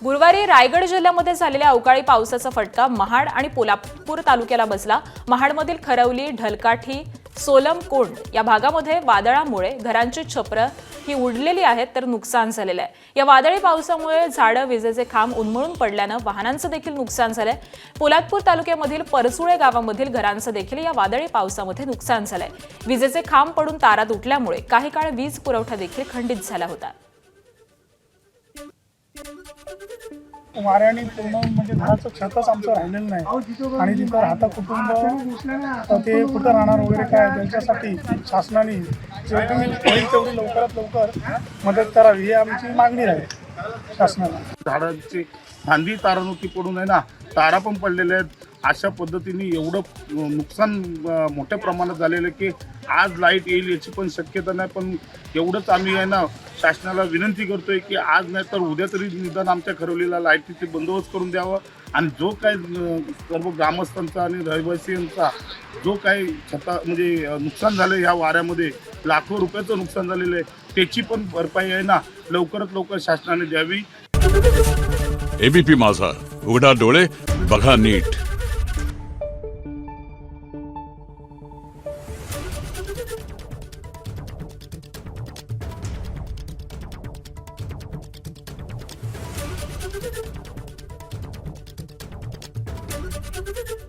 गुरुवारी रायगड जिल्ह्यामध्ये झालेल्या अवकाळी पावसाचा फटका महाड आणि पोलादपूर तालुक्याला बसला। महाडमधील खरवली, ढलकाठी, सोलमकोंड या भागामध्ये वादळामुळे घरांची छपरं ही उडलेली आहेत तर नुकसान झालेलं आहे। या वादळी पावसामुळे झाडं, विजेचे खांब उन्मळून पडल्यानं वाहनांचं देखील नुकसान झालंय। पोलादपूर तालुक्यामधील परसुळे गावामधील घरांचं देखील या वादळी पावसामध्ये नुकसान झालंय। विजेचे खांब पडून तारा तुटल्यामुळे काही काळ वीज पुरवठा देखील खंडित झाला होता। वाऱ्याने पूर्ण म्हणजे घराचं छतच आमचं राहिलेलं नाही आणि तिथं राहता कुटुंब ते कुठं राहणार वगैरे काय त्यांच्यासाठी शासनाने जे होईल तेवढी लवकरात लवकर मदत करावी ही आमची मागणी आहे शासनाला। झाडांची फांदी तारानुकी पडून आहे ना, तारा पण पडलेल्या आहेत। अशा पद्धतीने एवढं नुकसान मोठ्या प्रमाणात झालेलं की आज लाईट येईल याची पण शक्यता नाही। पण एवढंच आम्ही आहे ना शासनाला विनंती करतोय की आज नाही तर उद्या तरी निदान आमच्या खरवलीला लाईटीचे बंदोबस्त करून द्यावं आणि जो काय सर्व ग्रामस्थांचा आणि रहिवासीयांचा जो काही म्हणजे नुकसान झालं ह्या वाऱ्यामध्ये लाखो रुपयाचं नुकसान झालेलं आहे त्याची पण भरपाई आहे ना लवकरात लवकर शासनाने द्यावी। एबीपी माझा, उघडा डोळे बघा नीट। Thank you.